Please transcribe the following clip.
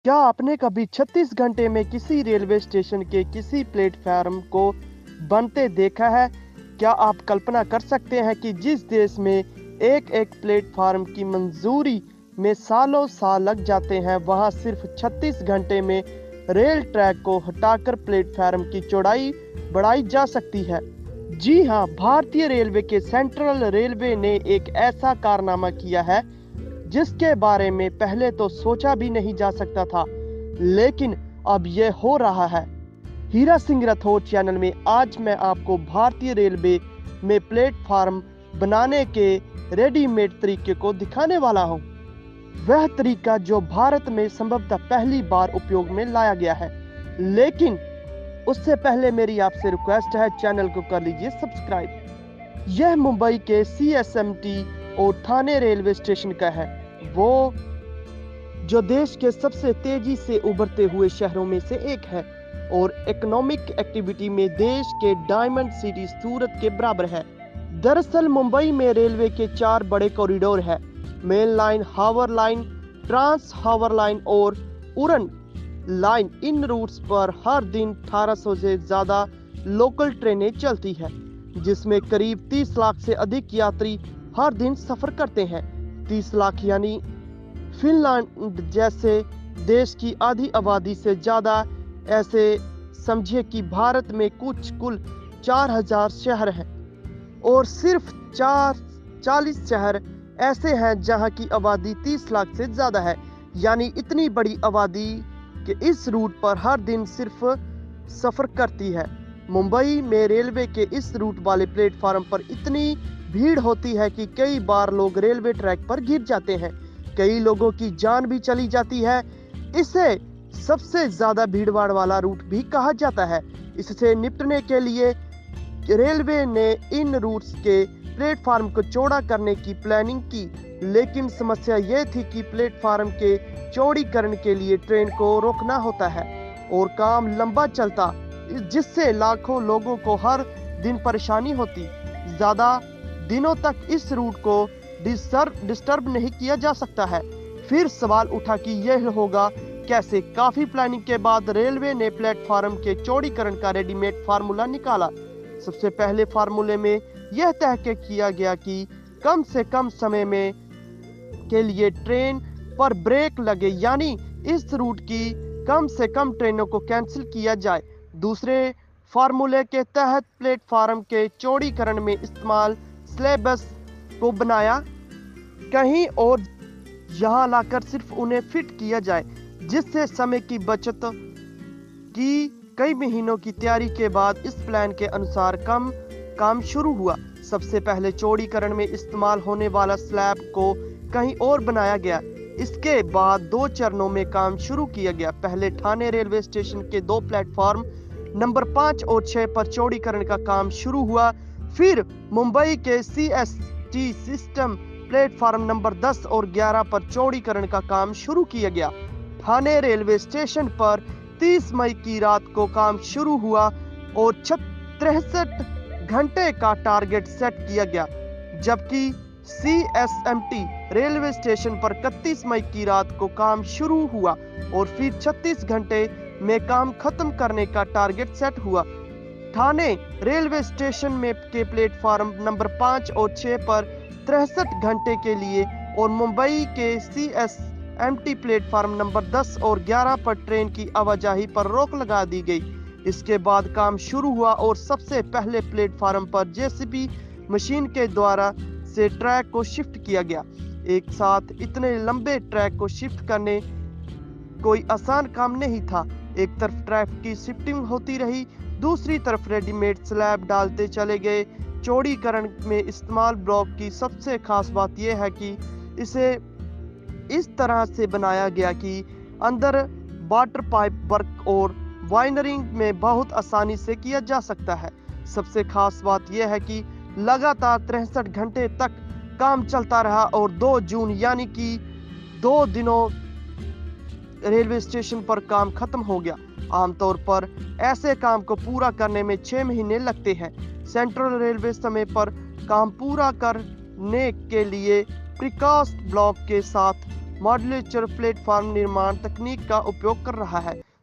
क्या आपने कभी 36 घंटे में किसी रेलवे स्टेशन के किसी प्लेटफार्म को बनते देखा है? क्या आप कल्पना कर सकते हैं कि जिस देश में एक-एक प्लेटफार्म की मंजूरी में सालों साल लग जाते हैं, वहां सिर्फ 36 घंटे में रेल ट्रैक को हटाकर प्लेटफार्म की चौड़ाई बढ़ाई जा सकती है। जी हां, भारतीय रेलवे के सेंट्रल रेलवे ने एक ऐसा कारनामा किया है जिसके बारे में पहले तो सोचा भी नहीं जा सकता था, लेकिन अब यह हो रहा है। हीरा सिंह राठौर चैनल में आज मैं आपको भारतीय रेलवे में प्लेटफार्म बनाने के रेडीमेड तरीके को दिखाने वाला हूं। वह तरीका जो भारत में संभवतः पहली बार उपयोग में लाया गया है। लेकिन उससे पहले मेरी आपसे रिक्वेस्ट है, चैनल को कर लीजिए सब्सक्राइब। यह मुंबई के CSMT और ठाणे रेलवे स्टेशन का है, वो जो देश के सबसे तेजी से उभरते हुए शहरों में से एक है और इकोनॉमिक एक्टिविटी में देश के डायमंड सिटी सूरत के बराबर है। दरअसल मुंबई में रेलवे के 4 बड़े कॉरिडोर हैं: मेन लाइन, हावर लाइन, ट्रांस हावर लाइन और उड़न लाइन। इन रूट्स पर हर दिन 1800 से ज्यादा लोकल ट्रेनें चलती है, जिसमें करीब 30 लाख से अधिक यात्री हर दिन सफर करते हैं। 30 लाख यानी फिनलैंड जैसे देश की आधी आबादी से ज्यादा। ऐसे समझिए कि भारत में कुल 4000 शहर हैं और सिर्फ 40 शहर ऐसे हैं जहां की आबादी 30 लाख से ज्यादा है। यानी इतनी बड़ी आबादी के इस रूट पर हर दिन सिर्फ सफर करती है। मुंबई में रेलवे के इस रूट वाले प्लेटफार्म पर इतनी भीड़ होती है कि कई बार लोग रेलवे ट्रैक पर गिर जाते हैं, कई लोगों की जान भी चली जाती है। इसे सबसे ज्यादा भीड़भाड़ वाला रूट भी कहा जाता है। इससे निपटने के लिए रेलवे ने इन रूट्स के प्लेटफार्म को चौड़ा करने की प्लानिंग की, लेकिन समस्या यह थी कि प्लेटफार्म के चौड़ीकरण के लिए ट्रेन को रोकना होता है और काम लंबा चलता, जिससे लाखों लोगों को हर दिन परेशानी होती। ज्यादा दिनों तक इस रूट को डिस्टर्ब नहीं किया जा सकता है। फिर सवाल उठा कि यह होगा कैसे। काफी प्लानिंग के बाद रेलवे ने प्लेटफार्म के चौड़ीकरण का रेडीमेड फार्मूला निकाला। सबसे पहले फार्मूले में यह तय किया गया कि कम से कम समय में के लिए ट्रेन पर ब्रेक लगे, यानी इस रूट की कम से कम ट्रेनों को कैंसिल किया जाए। दूसरे फार्मूले के तहत प्लेटफार्म के चौड़ीकरण में इस्तेमाल स्लेबस को बनाया कहीं और यहां लाकर सिर्फ उन्हें फिट किया जाए, जिससे समय की बचत की। कई महीनों की तैयारी के बाद इस प्लान के अनुसार काम शुरू हुआ। सबसे पहले चौड़ीकरण में इस्तेमाल होने वाला स्लैब को कहीं और बनाया गया। इसके बाद 2 चरणों में काम शुरू किया गया। पहले ठाणे रेलवे स्टेशन के 2 प्लेटफॉर्म नंबर 5 और 6 पर चौड़ीकरण का काम शुरू हुआ। फिर मुंबई के CST सिस्टम प्लेटफॉर्म नंबर 10 और 11 पर चौड़ीकरण का काम शुरू किया गया। ठाणे रेलवे स्टेशन पर 30 मई की रात को काम शुरू हुआ और 63 घंटे का टारगेट सेट किया गया, जबकि CSMT रेलवे स्टेशन पर 31 मई की रात को काम शुरू हुआ और फिर 36 घंटे में काम खत्म करने का टारगेट सेट हुआ। ठाणे रेलवे स्टेशन में के प्लेटफार्म नंबर 5 और 6 पर 63 घंटे के लिए और मुंबई के CSMT प्लेटफार्म नंबर 10 और 11 पर ट्रेन की आवाजाही पर रोक लगा दी गई। इसके बाद काम शुरू हुआ और सबसे पहले प्लेटफार्म पर JCB मशीन के द्वारा से ट्रैक को शिफ्ट किया गया। एक साथ इतने लंबे ट्रैक को शिफ्ट करने कोई आसान काम नहीं था। एक तरफ ट्रैक की शिफ्टिंग होती रही, दूसरी तरफ रेडीमेड स्लैब डालते चले गए। चौड़ीकरण में इस्तेमाल ब्लॉक की सबसे खास बात यह है कि इसे इस तरह से बनाया गया कि अंदर वाटर पाइप वर्क और वाइनरिंग में बहुत आसानी से किया जा सकता है। सबसे खास बात यह है कि लगातार 63 घंटे तक काम चलता रहा और 2 जून यानी कि 2 दिनों रेलवे स्टेशन पर काम खत्म हो गया। आमतौर पर ऐसे काम को पूरा करने में 6 महीने लगते हैं। सेंट्रल रेलवे समय पर काम पूरा करने के लिए प्रीकास्ट ब्लॉक के साथ मॉड्यूलर प्लेटफॉर्म निर्माण तकनीक का उपयोग कर रहा है।